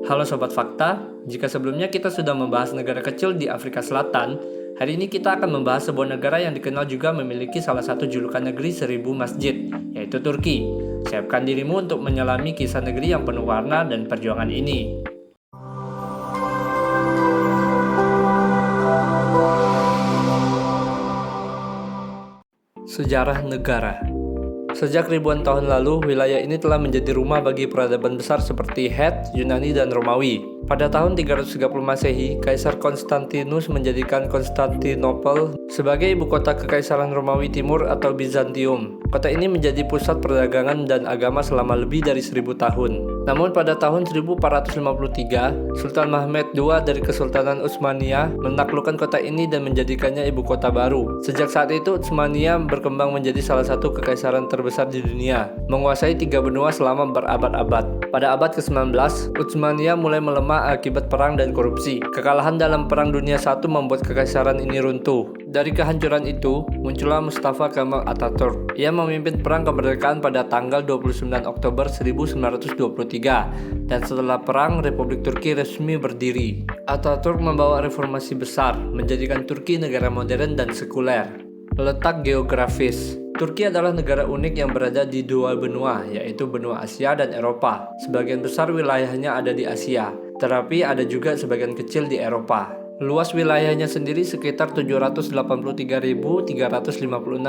Halo Sobat Fakta, jika sebelumnya kita sudah membahas negara kecil di Afrika Selatan, hari ini kita akan membahas sebuah negara yang dikenal juga memiliki salah satu julukan negeri 1000 masjid, yaitu Turki. Siapkan dirimu untuk menyelami kisah negeri yang penuh warna dan perjuangan ini. Sejarah negara. Sejak ribuan tahun lalu, wilayah ini telah menjadi rumah bagi peradaban besar seperti Het, Yunani, dan Romawi. Pada tahun 330 Masehi, Kaisar Konstantinus menjadikan Konstantinopel sebagai ibu kota Kekaisaran Romawi Timur atau Bizantium. Kota ini menjadi pusat perdagangan dan agama selama lebih dari 1000 tahun. Namun pada tahun 1453, Sultan Mehmed II dari Kesultanan Utsmaniyah menaklukkan kota ini dan menjadikannya ibu kota baru. Sejak saat itu, Utsmaniyah berkembang menjadi salah satu kekaisaran terbesar di dunia, menguasai 3 benua selama berabad-abad. Pada abad ke-19, Utsmaniyah mulai melemah akibat perang dan korupsi. Kekalahan dalam Perang Dunia I membuat kekaisaran ini runtuh. Dari kehancuran itu, muncullah Mustafa Kemal Atatürk. Ia memimpin perang kemerdekaan pada tanggal 29 Oktober 1923, dan setelah perang, Republik Turki resmi berdiri. Atatürk membawa reformasi besar, menjadikan Turki negara modern dan sekuler. Letak geografis. Turki adalah negara unik yang berada di dua benua, yaitu benua Asia dan Eropa. Sebagian besar wilayahnya ada di Asia, tetapi ada juga sebagian kecil di Eropa. Luas wilayahnya sendiri sekitar 783.356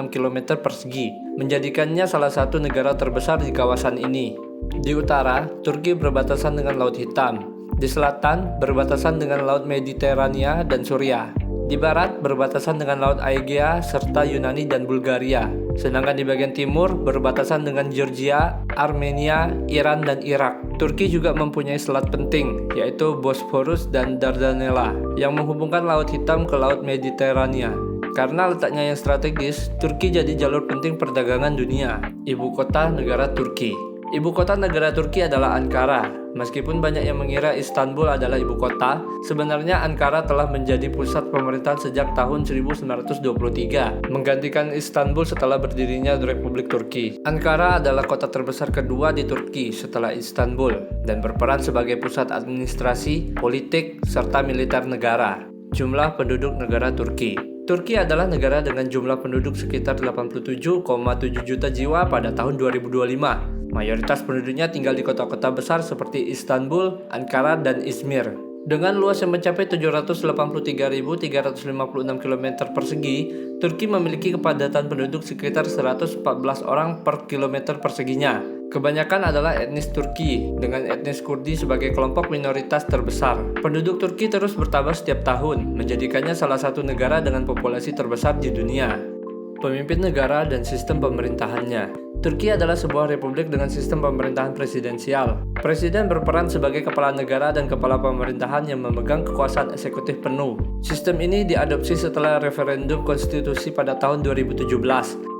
km persegi, menjadikannya salah satu negara terbesar di kawasan ini. Di utara, Turki berbatasan dengan Laut Hitam. Di selatan, berbatasan dengan Laut Mediterania dan Suriah. Di barat, berbatasan dengan Laut Aegea serta Yunani dan Bulgaria. Sedangkan di bagian timur, berbatasan dengan Georgia, Armenia, Iran, dan Irak. Turki juga mempunyai selat penting, yaitu Bosporus dan Dardanella, yang menghubungkan Laut Hitam ke Laut Mediterania. Karena letaknya yang strategis, Turki jadi jalur penting perdagangan dunia. Ibu kota negara Turki. Ibu kota negara Turki adalah Ankara. Meskipun banyak yang mengira Istanbul adalah ibu kota, sebenarnya Ankara telah menjadi pusat pemerintahan sejak tahun 1923, menggantikan Istanbul setelah berdirinya Republik Turki. Ankara adalah kota terbesar kedua di Turki setelah Istanbul, dan berperan sebagai pusat administrasi, politik, serta militer negara. Jumlah penduduk negara Turki. Turki adalah negara dengan jumlah penduduk sekitar 87,7 juta jiwa pada tahun 2025. Mayoritas penduduknya tinggal di kota-kota besar seperti Istanbul, Ankara, dan Izmir. Dengan luas yang mencapai 783.356 km persegi, Turki memiliki kepadatan penduduk sekitar 114 orang per kilometer perseginya. Kebanyakan adalah etnis Turki, dengan etnis Kurdi sebagai kelompok minoritas terbesar. Penduduk Turki terus bertambah setiap tahun, menjadikannya salah satu negara dengan populasi terbesar di dunia. Pemimpin negara dan sistem pemerintahannya. Turki adalah sebuah republik dengan sistem pemerintahan presidensial. Presiden berperan sebagai kepala negara dan kepala pemerintahan yang memegang kekuasaan eksekutif penuh. Sistem ini diadopsi setelah referendum konstitusi pada tahun 2017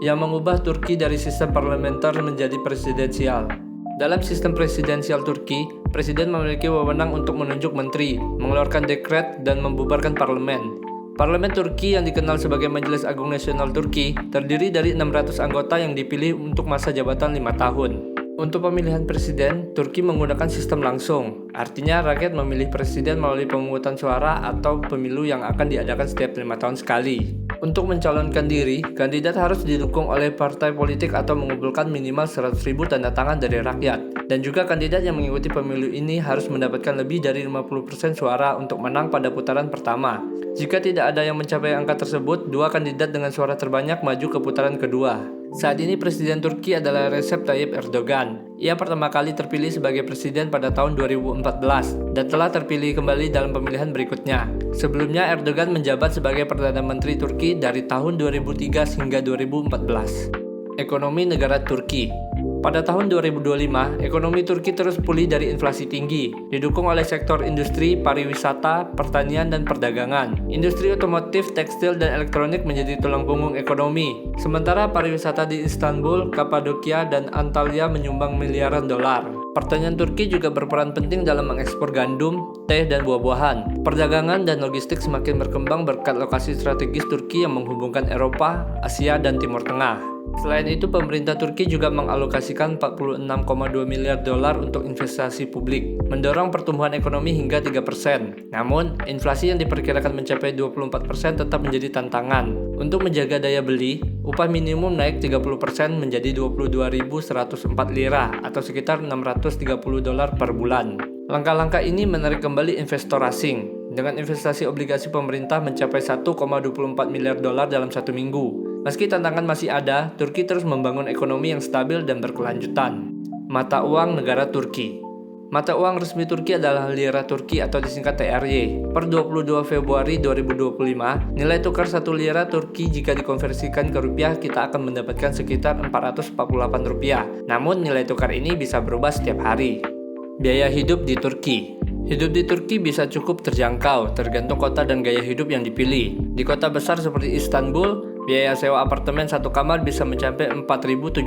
yang mengubah Turki dari sistem parlementer menjadi presidensial. Dalam sistem presidensial Turki, presiden memiliki wewenang untuk menunjuk menteri, mengeluarkan dekret, dan membubarkan parlemen. Parlemen Turki yang dikenal sebagai Majelis Agung Nasional Turki terdiri dari 600 anggota yang dipilih untuk masa jabatan 5 tahun. Untuk pemilihan presiden, Turki menggunakan sistem langsung. Artinya rakyat memilih presiden melalui pemungutan suara atau pemilu yang akan diadakan setiap 5 tahun sekali. Untuk mencalonkan diri, kandidat harus didukung oleh partai politik atau mengumpulkan minimal 100.000 tanda tangan dari rakyat. Dan juga kandidat yang mengikuti pemilu ini harus mendapatkan lebih dari 50% suara untuk menang pada putaran pertama. Jika tidak ada yang mencapai angka tersebut, dua kandidat dengan suara terbanyak maju ke putaran kedua. Saat ini Presiden Turki adalah Recep Tayyip Erdogan. Ia pertama kali terpilih sebagai presiden pada tahun 2014 dan telah terpilih kembali dalam pemilihan berikutnya. Sebelumnya Erdogan menjabat sebagai Perdana Menteri Turki dari tahun 2003 hingga 2014. Ekonomi negara Turki. Pada tahun 2025, ekonomi Turki terus pulih dari inflasi tinggi, didukung oleh sektor industri, pariwisata, pertanian, dan perdagangan. Industri otomotif, tekstil, dan elektronik menjadi tulang punggung ekonomi. Sementara pariwisata di Istanbul, Kapadokia, dan Antalya menyumbang miliaran dolar. Pertanian Turki juga berperan penting dalam mengekspor gandum, teh, dan buah-buahan. Perdagangan dan logistik semakin berkembang berkat lokasi strategis Turki yang menghubungkan Eropa, Asia, dan Timur Tengah. Selain itu, pemerintah Turki juga mengalokasikan 46,2 miliar dolar untuk investasi publik, mendorong pertumbuhan ekonomi hingga 3%. Namun, inflasi yang diperkirakan mencapai 24% tetap menjadi tantangan. Untuk menjaga daya beli, upah minimum naik 30% menjadi 22.104 lira atau sekitar 630 dolar per bulan. Langkah-langkah ini menarik kembali investor asing, dengan investasi obligasi pemerintah mencapai 1,24 miliar dolar dalam satu minggu. Meski tantangan masih ada, Turki terus membangun ekonomi yang stabil dan berkelanjutan. Mata uang negara Turki. Mata uang resmi Turki adalah lira Turki atau disingkat TRY. Per 22 Februari 2025, nilai tukar 1 lira Turki jika dikonversikan ke rupiah kita akan mendapatkan sekitar 448 rupiah. Namun nilai tukar ini bisa berubah setiap hari. Biaya hidup di Turki. Hidup di Turki bisa cukup terjangkau, tergantung kota dan gaya hidup yang dipilih. Di kota besar seperti Istanbul, biaya sewa apartemen satu kamar bisa mencapai 4.780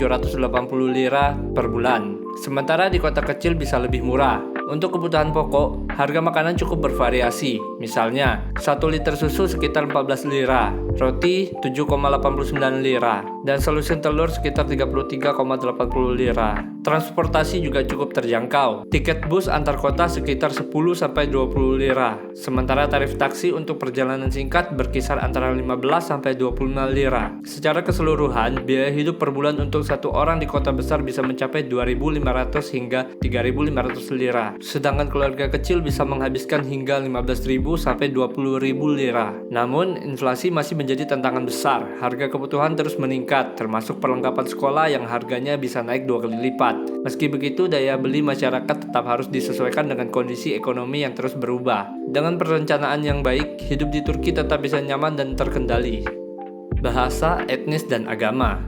lira per bulan. Sementara di kota kecil bisa lebih murah. Untuk kebutuhan pokok, harga makanan cukup bervariasi. Misalnya, 1 liter susu sekitar 14 lira, roti 7,89 lira, dan selusin telur sekitar 33,80 lira. Transportasi juga cukup terjangkau. Tiket bus antar kota sekitar 10-20 lira. Sementara tarif taksi untuk perjalanan singkat berkisar antara 15-25 lira. Secara keseluruhan, biaya hidup per bulan untuk satu orang di kota besar bisa mencapai 2.500 hingga 3.500 lira. Sedangkan keluarga kecil bisa menghabiskan hingga 15.000 sampai 20.000 lira. Namun, inflasi masih menjadi tantangan besar. Harga kebutuhan terus meningkat, termasuk perlengkapan sekolah yang harganya bisa naik 2 kali lipat. Meski begitu, daya beli masyarakat tetap harus disesuaikan dengan kondisi ekonomi yang terus berubah. Dengan perencanaan yang baik, hidup di Turki tetap bisa nyaman dan terkendali. Bahasa, etnis, dan agama.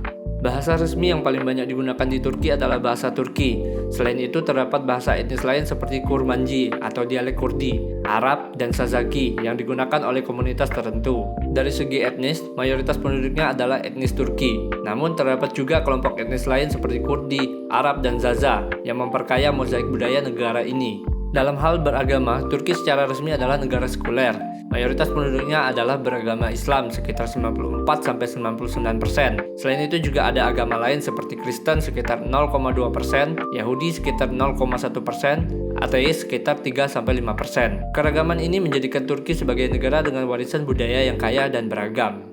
Bahasa resmi yang paling banyak digunakan di Turki adalah bahasa Turki. Selain itu, terdapat bahasa etnis lain seperti Kurmanji atau dialek Kurdi, Arab, dan Sazaki yang digunakan oleh komunitas tertentu. Dari segi etnis, mayoritas penduduknya adalah etnis Turki. Namun, terdapat juga kelompok etnis lain seperti Kurdi, Arab, dan Zaza yang memperkaya mozaik budaya negara ini. Dalam hal beragama, Turki secara resmi adalah negara sekuler. Mayoritas penduduknya adalah beragama Islam sekitar 94-99%. Selain itu juga ada agama lain seperti Kristen sekitar 0,2%, Yahudi sekitar 0,1%, ateis sekitar 3-5%. Keragaman ini menjadikan Turki sebagai negara dengan warisan budaya yang kaya dan beragam.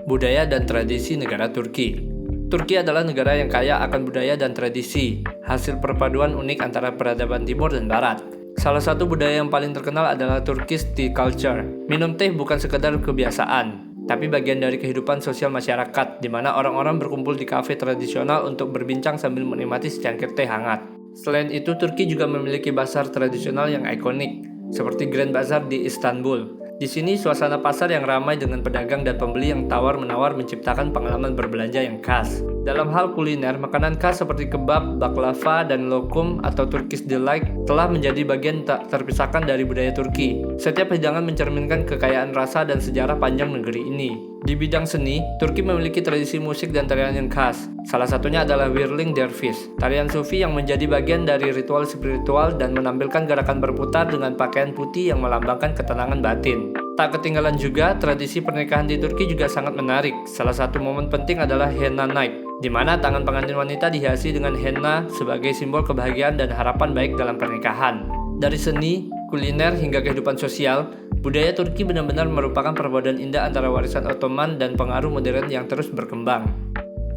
Budaya dan tradisi negara Turki. Turki adalah negara yang kaya akan budaya dan tradisi, hasil perpaduan unik antara peradaban timur dan barat. Salah satu budaya yang paling terkenal adalah Turkish tea culture. Minum teh bukan sekedar kebiasaan, tapi bagian dari kehidupan sosial masyarakat, di mana orang-orang berkumpul di kafe tradisional untuk berbincang sambil menikmati secangkir teh hangat. Selain itu, Turki juga memiliki pasar tradisional yang ikonik, seperti Grand Bazaar di Istanbul. Di sini, suasana pasar yang ramai dengan pedagang dan pembeli yang tawar-menawar menciptakan pengalaman berbelanja yang khas. Dalam hal kuliner, makanan khas seperti kebab, baklava, dan lokum atau Turkish delight telah menjadi bagian tak terpisahkan dari budaya Turki. Setiap hidangan mencerminkan kekayaan rasa dan sejarah panjang negeri ini. Di bidang seni, Turki memiliki tradisi musik dan tarian yang khas. Salah satunya adalah Whirling Dervish, tarian sufi yang menjadi bagian dari ritual spiritual dan menampilkan gerakan berputar dengan pakaian putih yang melambangkan ketenangan batin. Tak ketinggalan juga, tradisi pernikahan di Turki juga sangat menarik. Salah satu momen penting adalah Henna Night, di mana tangan pengantin wanita dihiasi dengan henna sebagai simbol kebahagiaan dan harapan baik dalam pernikahan. Dari seni, kuliner, hingga kehidupan sosial, budaya Turki benar-benar merupakan perpaduan indah antara warisan Ottoman dan pengaruh modern yang terus berkembang.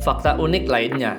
Fakta unik lainnya,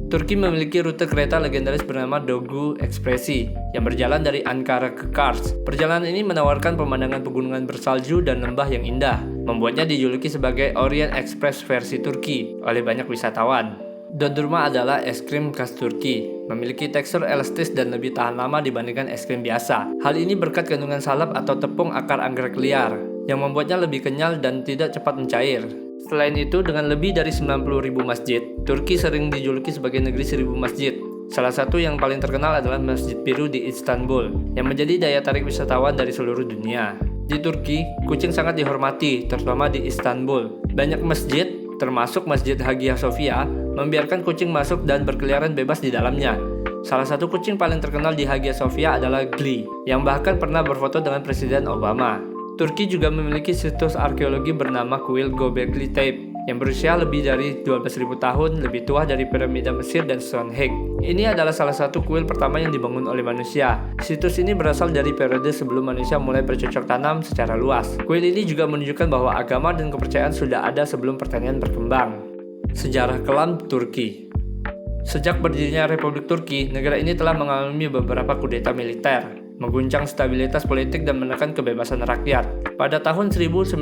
Turki memiliki rute kereta legendaris bernama Dogu Ekspresi yang berjalan dari Ankara ke Kars. Perjalanan ini menawarkan pemandangan pegunungan bersalju dan lembah yang indah, membuatnya dijuluki sebagai Orient Express versi Turki oleh banyak wisatawan. Dondurma adalah es krim khas Turki, memiliki tekstur elastis dan lebih tahan lama dibandingkan es krim biasa. Hal ini berkat kandungan salep atau tepung akar anggrek liar, yang membuatnya lebih kenyal dan tidak cepat mencair. Selain itu, dengan lebih dari 90.000 masjid, Turki sering dijuluki sebagai negeri 1000 masjid. Salah satu yang paling terkenal adalah Masjid Biru di Istanbul, yang menjadi daya tarik wisatawan dari seluruh dunia. Di Turki, kucing sangat dihormati, terutama di Istanbul. Banyak masjid, termasuk Masjid Hagia Sophia, membiarkan kucing masuk dan berkeliaran bebas di dalamnya. Salah satu kucing paling terkenal di Hagia Sophia adalah Gli, yang bahkan pernah berfoto dengan Presiden Obama. Turki juga memiliki situs arkeologi bernama Kuil Göbekli Tepe yang berusia lebih dari 12.000 tahun, lebih tua dari piramida Mesir dan Stonehenge. Ini adalah salah satu kuil pertama yang dibangun oleh manusia. Situs ini berasal dari periode sebelum manusia mulai bercocok tanam secara luas. Kuil ini juga menunjukkan bahwa agama dan kepercayaan sudah ada sebelum pertanian berkembang. Sejarah kelam Turki. Sejak berdirinya Republik Turki, negara ini telah mengalami beberapa kudeta militer, mengguncang stabilitas politik dan menekan kebebasan rakyat. Pada tahun 1960,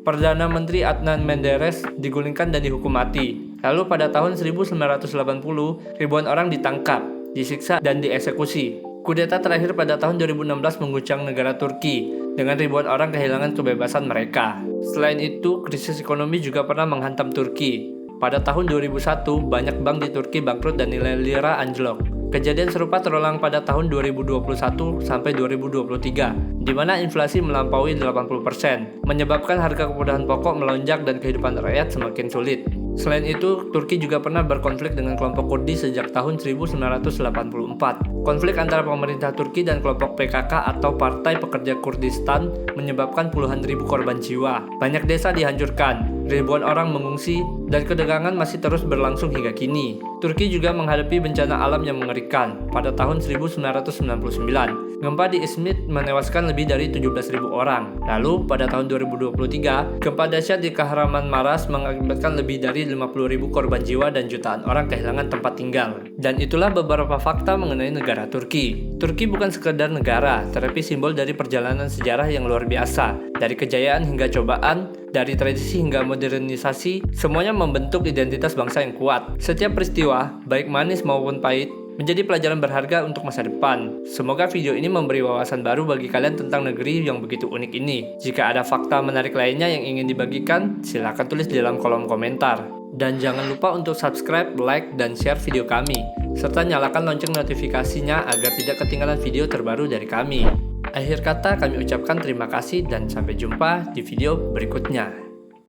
Perdana Menteri Adnan Menderes digulingkan dan dihukum mati. Lalu pada tahun 1980, ribuan orang ditangkap, disiksa, dan dieksekusi. Kudeta terakhir pada tahun 2016 mengguncang negara Turki, dengan ribuan orang kehilangan kebebasan mereka. Selain itu, krisis ekonomi juga pernah menghantam Turki. Pada tahun 2001, banyak bank di Turki bangkrut dan nilai lira anjlok. Kejadian serupa terulang pada tahun 2021 sampai 2023, di mana inflasi melampaui 80%, menyebabkan harga kebutuhan pokok melonjak dan kehidupan rakyat semakin sulit. Selain itu, Turki juga pernah berkonflik dengan kelompok Kurdi sejak tahun 1984. Konflik antara pemerintah Turki dan kelompok PKK atau Partai Pekerja Kurdistan menyebabkan puluhan ribu korban jiwa. Banyak desa dihancurkan, ribuan orang mengungsi, dan ketegangan masih terus berlangsung hingga kini. Turki juga menghadapi bencana alam yang mengerikan. Pada tahun 1999, gempa di Izmit menewaskan lebih dari 17.000 orang. Lalu, pada tahun 2023, gempa dahsyat di Kahramanmaras mengakibatkan lebih dari 50.000 korban jiwa dan jutaan orang kehilangan tempat tinggal. Dan itulah beberapa fakta mengenai negara Turki. Turki bukan sekedar negara, tetapi simbol dari perjalanan sejarah yang luar biasa. Dari kejayaan hingga cobaan, dari tradisi hingga modernisasi, semuanya membentuk identitas bangsa yang kuat. Setiap peristiwa, baik manis maupun pahit, menjadi pelajaran berharga untuk masa depan. Semoga video ini memberi wawasan baru bagi kalian tentang negeri yang begitu unik ini. Jika ada fakta menarik lainnya yang ingin dibagikan, silakan tulis di dalam kolom komentar. Dan jangan lupa untuk subscribe, like, dan share video kami, serta nyalakan lonceng notifikasinya agar tidak ketinggalan video terbaru dari kami. Akhir kata kami ucapkan terima kasih dan sampai jumpa di video berikutnya.